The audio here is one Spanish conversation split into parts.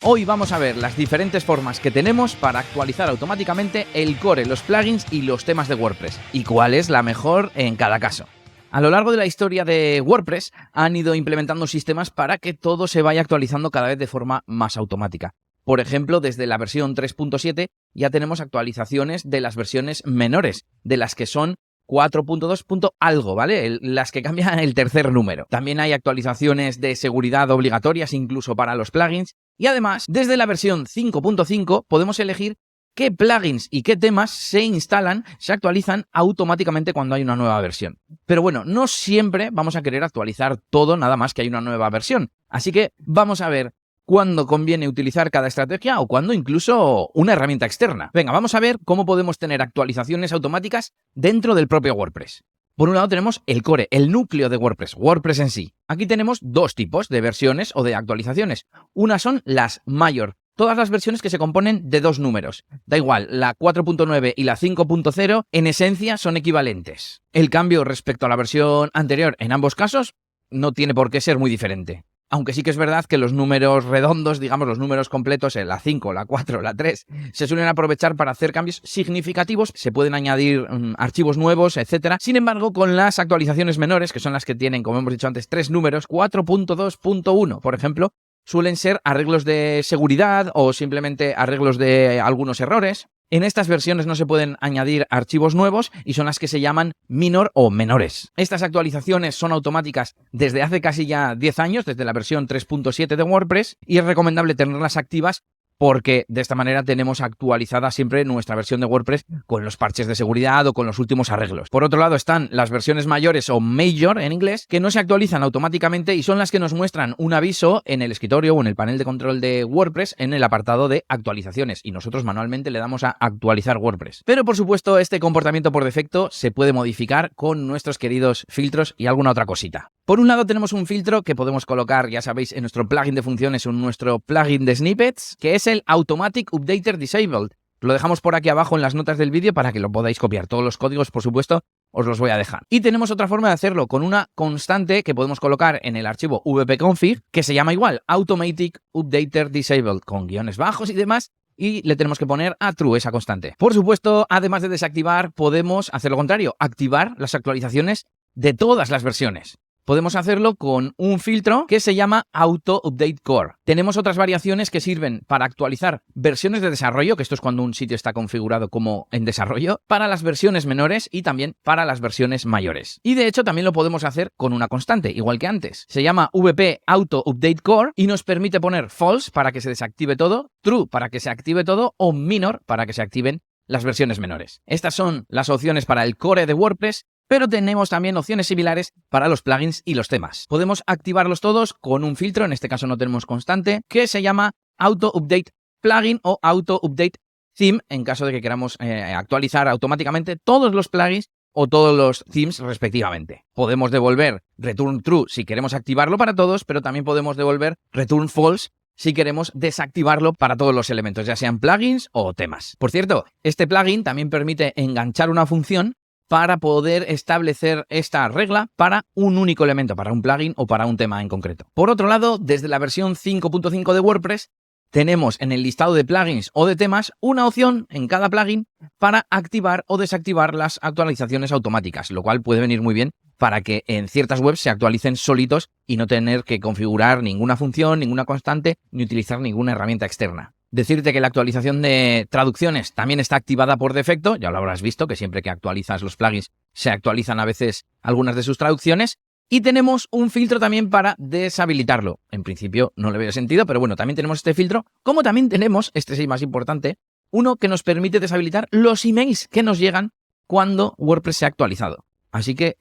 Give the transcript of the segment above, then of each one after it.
Hoy vamos a ver las diferentes formas que tenemos para actualizar automáticamente el core, los plugins y los temas de WordPress, y cuál es la mejor en cada caso. A lo largo de la historia de WordPress han ido implementando sistemas para que todo se vaya actualizando cada vez de forma más automática. Por ejemplo, desde la versión 3.7 ya tenemos actualizaciones de las versiones menores, de las que son 4.2. Algo, ¿vale? Las que cambian el tercer número. También hay actualizaciones de seguridad obligatorias incluso para los plugins. Y además, desde la versión 5.5 podemos elegir qué plugins y qué temas se instalan, se actualizan automáticamente cuando hay una nueva versión. Pero bueno, no siempre vamos a querer actualizar todo nada más que hay una nueva versión. Así que vamos a ver cuándo conviene utilizar cada estrategia o cuándo incluso una herramienta externa. Venga, vamos a ver cómo podemos tener actualizaciones automáticas dentro del propio WordPress. Por un lado tenemos el core, el núcleo de WordPress, WordPress en sí. Aquí tenemos dos tipos de versiones o de actualizaciones. Una son las Major, todas las versiones que se componen de dos números. Da igual, la 4.9 y la 5.0 en esencia son equivalentes. El cambio respecto a la versión anterior en ambos casos no tiene por qué ser muy diferente. Aunque sí que es verdad que los números redondos, digamos los números completos, la 5, la 4, la 3, se suelen aprovechar para hacer cambios significativos, se pueden añadir archivos nuevos, etc. Sin embargo, con las actualizaciones menores, que son las que tienen, como hemos dicho antes, tres números, 4.2.1, por ejemplo, suelen ser arreglos de seguridad o simplemente arreglos de algunos errores. En estas versiones no se pueden añadir archivos nuevos y son las que se llaman minor o menores. Estas actualizaciones son automáticas desde hace casi ya 10 años, desde la versión 3.7 de WordPress, y es recomendable tenerlas activas porque de esta manera tenemos actualizada siempre nuestra versión de WordPress con los parches de seguridad o con los últimos arreglos. Por otro lado están las versiones mayores o major en inglés, que no se actualizan automáticamente y son las que nos muestran un aviso en el escritorio o en el panel de control de WordPress en el apartado de actualizaciones y nosotros manualmente le damos a actualizar WordPress. Pero por supuesto este comportamiento por defecto se puede modificar con nuestros queridos filtros y alguna otra cosita. Por un lado tenemos un filtro que podemos colocar, ya sabéis, en nuestro plugin de funciones o en nuestro plugin de snippets, que es el Automatic Updater Disabled. Lo dejamos por aquí abajo en las notas del vídeo para que lo podáis copiar. Todos los códigos, por supuesto, os los voy a dejar. Y tenemos otra forma de hacerlo con una constante que podemos colocar en el archivo wp-config, que se llama igual, Automatic Updater Disabled, con guiones bajos y demás, y le tenemos que poner a true esa constante. Por supuesto, además de desactivar, podemos hacer lo contrario, activar las actualizaciones de todas las versiones. Podemos hacerlo con un filtro que se llama Auto Update Core. Tenemos otras variaciones que sirven para actualizar versiones de desarrollo, que esto es cuando un sitio está configurado como en desarrollo, para las versiones menores y también para las versiones mayores. Y de hecho también lo podemos hacer con una constante, igual que antes. Se llama VP Auto Update Core y nos permite poner false para que se desactive todo, true para que se active todo o minor para que se activen las versiones menores. Estas son las opciones para el core de WordPress, pero tenemos también opciones similares para los plugins y los temas. Podemos activarlos todos con un filtro, en este caso no tenemos constante, que se llama Auto Update Plugin o Auto Update Theme, en caso de que queramos actualizar automáticamente todos los plugins o todos los themes respectivamente. Podemos devolver Return True si queremos activarlo para todos, pero también podemos devolver Return False si queremos desactivarlo para todos los elementos, ya sean plugins o temas. Por cierto, este plugin también permite enganchar una función para poder establecer esta regla para un único elemento, para un plugin o para un tema en concreto. Por otro lado, desde la versión 5.5 de WordPress, tenemos en el listado de plugins o de temas una opción en cada plugin para activar o desactivar las actualizaciones automáticas, lo cual puede venir muy bien para que en ciertas webs se actualicen solitos y no tener que configurar ninguna función, ninguna constante, ni utilizar ninguna herramienta externa. Decirte que la actualización de traducciones también está activada por defecto, ya lo habrás visto, que siempre que actualizas los plugins se actualizan a veces algunas de sus traducciones, y tenemos un filtro también para deshabilitarlo. En principio no le veo sentido, pero bueno, también tenemos este filtro, como también tenemos, este es el más importante, uno que nos permite deshabilitar los emails que nos llegan cuando WordPress se ha actualizado. Así que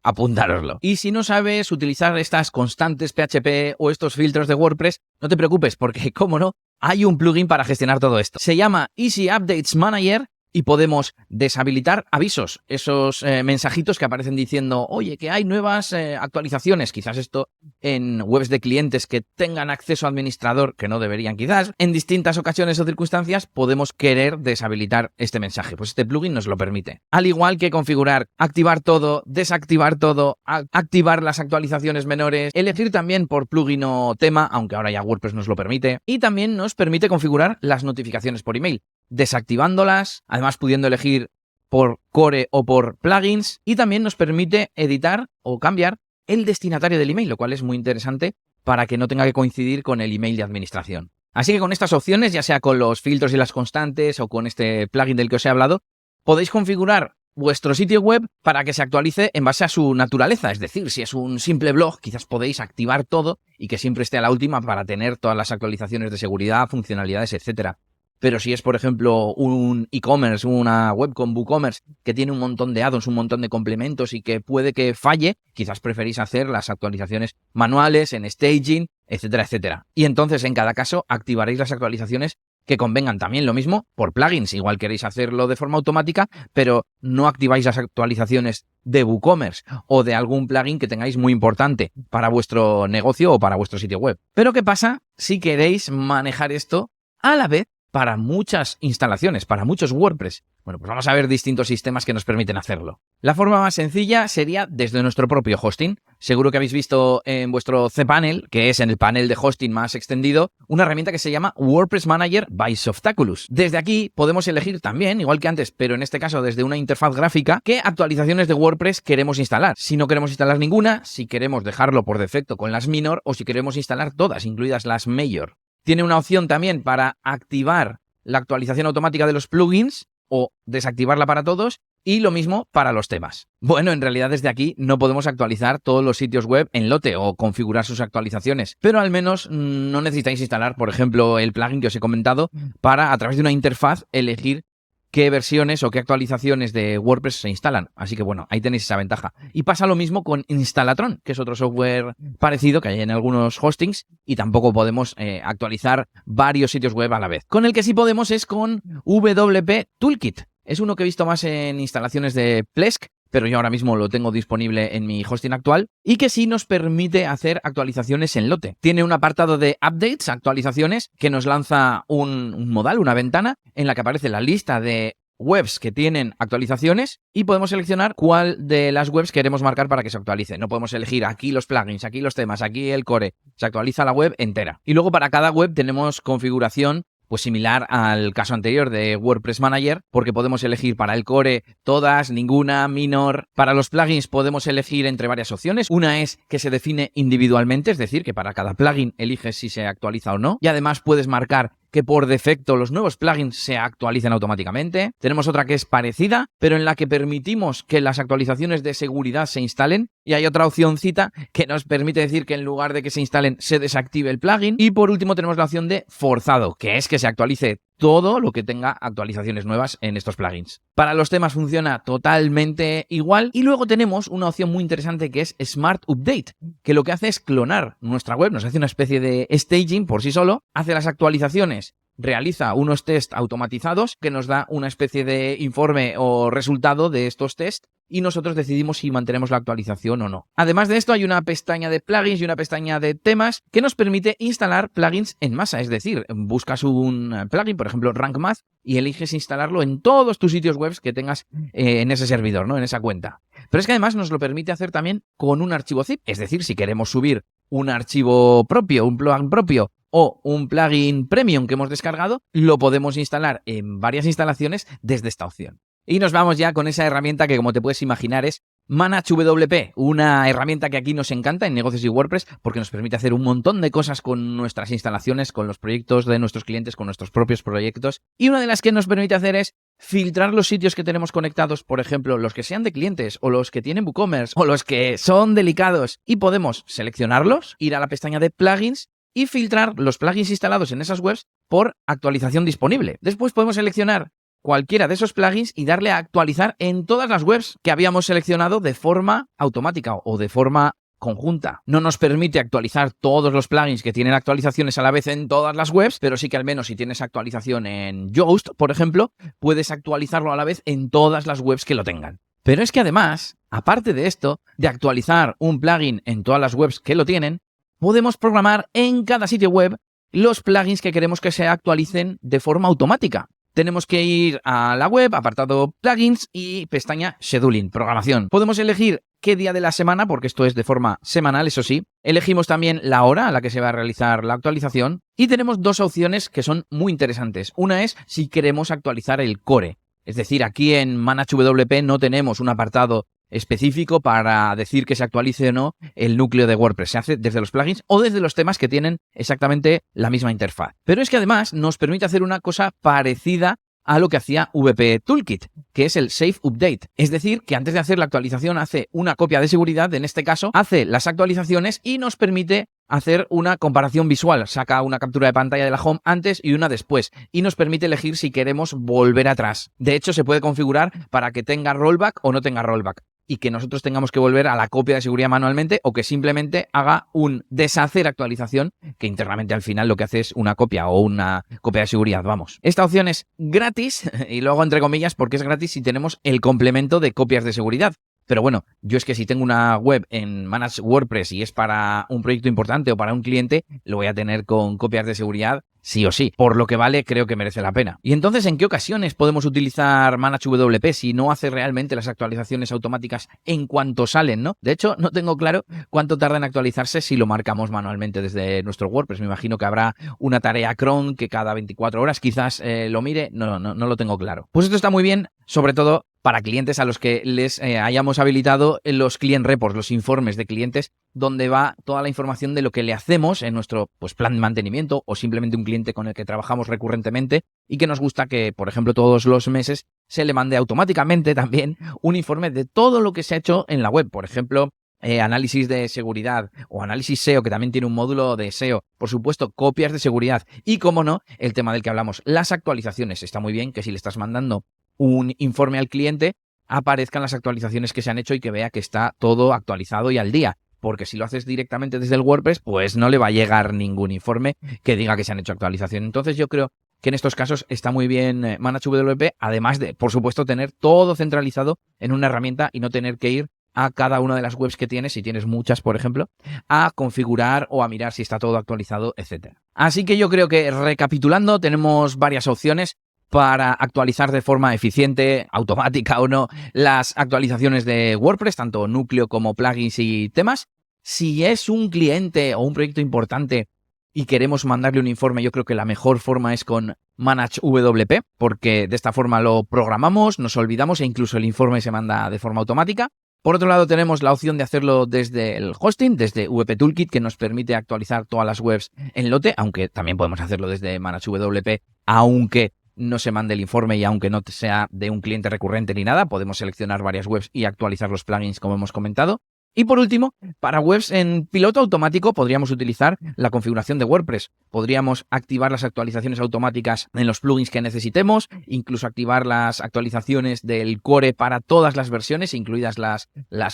apuntároslo. Y si no sabes utilizar estas constantes PHP o estos filtros de WordPress, no te preocupes porque, como no, hay un plugin para gestionar todo esto. Se llama Easy Updates Manager y podemos deshabilitar avisos, esos mensajitos que aparecen diciendo, oye, que hay nuevas actualizaciones. Quizás esto en webs de clientes que tengan acceso a administrador, que no deberían quizás, en distintas ocasiones o circunstancias podemos querer deshabilitar este mensaje. Pues este plugin nos lo permite. Al igual que configurar, activar todo, desactivar todo, activar las actualizaciones menores, elegir también por plugin o tema, aunque ahora ya WordPress nos lo permite, y también nos permite configurar las notificaciones por email, desactivándolas, además pudiendo elegir por core o por plugins, y también nos permite editar o cambiar el destinatario del email, lo cual es muy interesante para que no tenga que coincidir con el email de administración. Así que con estas opciones, ya sea con los filtros y las constantes o con este plugin del que os he hablado, podéis configurar vuestro sitio web para que se actualice en base a su naturaleza. Es decir, si es un simple blog, quizás podéis activar todo y que siempre esté a la última para tener todas las actualizaciones de seguridad, funcionalidades, etcétera. Pero si es, por ejemplo, un e-commerce, una web con WooCommerce que tiene un montón de add-ons, un montón de complementos y que puede que falle, quizás preferís hacer las actualizaciones manuales en staging, etcétera, etcétera. Y entonces, en cada caso, activaréis las actualizaciones que convengan. También lo mismo por plugins. Igual queréis hacerlo de forma automática, pero no activáis las actualizaciones de WooCommerce o de algún plugin que tengáis muy importante para vuestro negocio o para vuestro sitio web. Pero ¿qué pasa si queréis manejar esto a la vez para muchas instalaciones, para muchos WordPress? Bueno, pues vamos a ver distintos sistemas que nos permiten hacerlo. La forma más sencilla sería desde nuestro propio hosting. Seguro que habéis visto en vuestro cPanel, que es en el panel de hosting más extendido, una herramienta que se llama WordPress Manager by Softaculous. Desde aquí podemos elegir también, igual que antes, pero en este caso desde una interfaz gráfica, qué actualizaciones de WordPress queremos instalar. Si no queremos instalar ninguna, si queremos dejarlo por defecto con las minor o si queremos instalar todas, incluidas las major. Tiene una opción también para activar la actualización automática de los plugins o desactivarla para todos, y lo mismo para los temas. Bueno, en realidad desde aquí no podemos actualizar todos los sitios web en lote o configurar sus actualizaciones, pero al menos no necesitáis instalar, por ejemplo, el plugin que os he comentado para, a través de una interfaz, elegir qué versiones o qué actualizaciones de WordPress se instalan. Así que bueno, ahí tenéis esa ventaja. Y pasa lo mismo con Instalatron, que es otro software parecido que hay en algunos hostings y tampoco podemos actualizar varios sitios web a la vez. Con el que sí podemos es con WP Toolkit. Es uno que he visto más en instalaciones de Plesk, pero yo ahora mismo lo tengo disponible en mi hosting actual y que sí nos permite hacer actualizaciones en lote. Tiene un apartado de updates, actualizaciones, que nos lanza un modal, una ventana, en la que aparece la lista de webs que tienen actualizaciones y podemos seleccionar cuál de las webs queremos marcar para que se actualice. No podemos elegir aquí los plugins, aquí los temas, aquí el core. Se actualiza la web entera. Y luego para cada web tenemos configuración pues similar al caso anterior de WordPress Manager, porque podemos elegir para el core todas, ninguna, minor. Para los plugins podemos elegir entre varias opciones. Una es que se define individualmente, es decir, que para cada plugin eliges si se actualiza o no. Y además puedes marcar que por defecto los nuevos plugins se actualicen automáticamente. Tenemos otra que es parecida, pero en la que permitimos que las actualizaciones de seguridad se instalen. Y hay otra opcióncita que nos permite decir que en lugar de que se instalen, se desactive el plugin. Y por último tenemos la opción de forzado, que es que se actualice todo lo que tenga actualizaciones nuevas en estos plugins. Para los temas funciona totalmente igual. Y luego tenemos una opción muy interesante que es Smart Update, que lo que hace es clonar nuestra web, nos hace una especie de staging por sí solo, hace las actualizaciones, realiza unos test automatizados que nos da una especie de informe o resultado de estos tests y nosotros decidimos si mantenemos la actualización o no. Además de esto hay una pestaña de plugins y una pestaña de temas que nos permite instalar plugins en masa, es decir, buscas un plugin, por ejemplo Rank Math, y eliges instalarlo en todos tus sitios web que tengas en ese servidor, ¿no? En esa cuenta. Pero es que además nos lo permite hacer también con un archivo zip, es decir, si queremos subir un archivo propio, un plugin propio, o un plugin premium que hemos descargado, lo podemos instalar en varias instalaciones desde esta opción. Y nos vamos ya con esa herramienta que, como te puedes imaginar, es ManageWP, una herramienta que aquí nos encanta en negocios y WordPress porque nos permite hacer un montón de cosas con nuestras instalaciones, con los proyectos de nuestros clientes, con nuestros propios proyectos. Y una de las que nos permite hacer es filtrar los sitios que tenemos conectados, por ejemplo, los que sean de clientes o los que tienen WooCommerce o los que son delicados, y podemos seleccionarlos, ir a la pestaña de plugins y filtrar los plugins instalados en esas webs por actualización disponible. Después podemos seleccionar cualquiera de esos plugins y darle a actualizar en todas las webs que habíamos seleccionado de forma automática o de forma conjunta. No nos permite actualizar todos los plugins que tienen actualizaciones a la vez en todas las webs, pero sí que al menos si tienes actualización en Yoast, por ejemplo, puedes actualizarlo a la vez en todas las webs que lo tengan. Pero es que además, aparte de esto, de actualizar un plugin en todas las webs que lo tienen, podemos programar en cada sitio web los plugins que queremos que se actualicen de forma automática. Tenemos que ir a la web, apartado plugins y pestaña scheduling, programación. Podemos elegir qué día de la semana, porque esto es de forma semanal, eso sí. Elegimos también la hora a la que se va a realizar la actualización y tenemos dos opciones que son muy interesantes. Una es si queremos actualizar el core. Es decir, aquí en ManageWP no tenemos un apartado específico para decir que se actualice o no el núcleo de WordPress. Se hace desde los plugins o desde los temas que tienen exactamente la misma interfaz. Pero es que además nos permite hacer una cosa parecida a lo que hacía WP Toolkit, que es el Safe Update. Es decir, que antes de hacer la actualización hace una copia de seguridad, en este caso, hace las actualizaciones y nos permite hacer una comparación visual. Saca una captura de pantalla de la home antes y una después y nos permite elegir si queremos volver atrás. De hecho, se puede configurar para que tenga rollback o no tenga rollback y que nosotros tengamos que volver a la copia de seguridad manualmente o que simplemente haga un deshacer actualización que internamente al final lo que hace es una copia o una copia de seguridad, vamos. Esta opción es gratis y luego entre comillas porque es gratis si tenemos el complemento de copias de seguridad. Pero bueno, yo es que si tengo una web en Manage WordPress y es para un proyecto importante o para un cliente, lo voy a tener con copias de seguridad sí o sí. Por lo que vale, creo que merece la pena. Y entonces, ¿en qué ocasiones podemos utilizar ManageWP si no hace realmente las actualizaciones automáticas en cuanto salen, ¿no? De hecho, no tengo claro cuánto tarda en actualizarse si lo marcamos manualmente desde nuestro WordPress. Me imagino que habrá una tarea cron que cada 24 horas quizás lo mire. No lo tengo claro. Pues esto está muy bien, sobre todo para clientes a los que les hayamos habilitado los client reports, los informes de clientes, donde va toda la información de lo que le hacemos en nuestro plan de mantenimiento o simplemente un cliente con el que trabajamos recurrentemente y que nos gusta que, por ejemplo, todos los meses se le mande automáticamente también un informe de todo lo que se ha hecho en la web. Por ejemplo, análisis de seguridad o análisis SEO, que también tiene un módulo de SEO. Por supuesto, copias de seguridad y, como no, el tema del que hablamos, las actualizaciones. Está muy bien que si le estás mandando un informe al cliente, aparezcan las actualizaciones que se han hecho y que vea que está todo actualizado y al día. Porque si lo haces directamente desde el WordPress, pues no le va a llegar ningún informe que diga que se han hecho actualizaciones. Entonces yo creo que en estos casos está muy bien ManageWP, además de, por supuesto, tener todo centralizado en una herramienta y no tener que ir a cada una de las webs que tienes, si tienes muchas, por ejemplo, a configurar o a mirar si está todo actualizado, etc. Así que yo creo que, recapitulando, tenemos varias opciones para actualizar de forma eficiente, automática o no, las actualizaciones de WordPress, tanto núcleo como plugins y temas. Si es un cliente o un proyecto importante y queremos mandarle un informe, yo creo que la mejor forma es con ManageWP, porque de esta forma lo programamos, nos olvidamos e incluso el informe se manda de forma automática. Por otro lado, tenemos la opción de hacerlo desde el hosting, desde WP Toolkit, que nos permite actualizar todas las webs en lote, aunque también podemos hacerlo desde ManageWP, aunque no se mande el informe y aunque no sea de un cliente recurrente ni nada, podemos seleccionar varias webs y actualizar los plugins como hemos comentado. Y por último, para webs en piloto automático podríamos utilizar la configuración de WordPress. Podríamos activar las actualizaciones automáticas en los plugins que necesitemos, incluso activar las actualizaciones del core para todas las versiones, incluidas las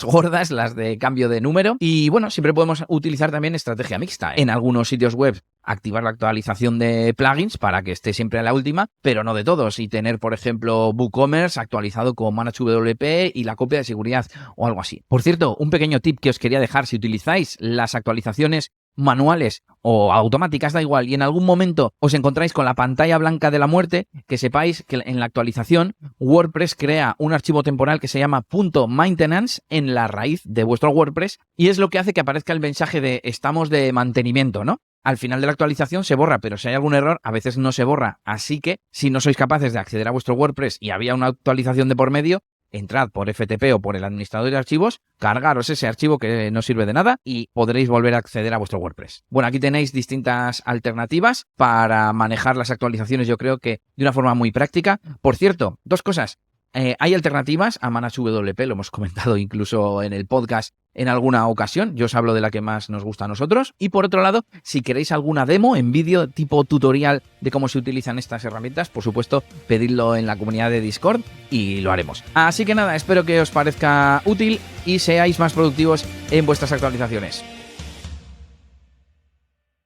gordas, las de cambio de número. Y bueno, siempre podemos utilizar también estrategia mixta. En algunos sitios web activar la actualización de plugins para que esté siempre a la última, pero no de todos. Y tener, por ejemplo, WooCommerce actualizado con ManageWP y la copia de seguridad o algo así. Por cierto, un pequeño tip que os quería dejar: si utilizáis las actualizaciones manuales o automáticas, da igual, y en algún momento os encontráis con la pantalla blanca de la muerte, que sepáis que en la actualización WordPress crea un archivo temporal que se llama .maintenance en la raíz de vuestro WordPress y es lo que hace que aparezca el mensaje de estamos de mantenimiento, ¿no? Al final de la actualización se borra, pero si hay algún error, a veces no se borra. Así que, si no sois capaces de acceder a vuestro WordPress y había una actualización de por medio, entrad por FTP o por el administrador de archivos, cargaros ese archivo que no sirve de nada y podréis volver a acceder a vuestro WordPress. Bueno, aquí tenéis distintas alternativas para manejar las actualizaciones, yo creo que de una forma muy práctica. Por cierto, dos cosas. Hay alternativas a ManageWP, lo hemos comentado incluso en el podcast en alguna ocasión. Yo os hablo de la que más nos gusta a nosotros. Y por otro lado, si queréis alguna demo en vídeo tipo tutorial de cómo se utilizan estas herramientas, por supuesto, pedidlo en la comunidad de Discord y lo haremos. Así que nada, espero que os parezca útil y seáis más productivos en vuestras actualizaciones.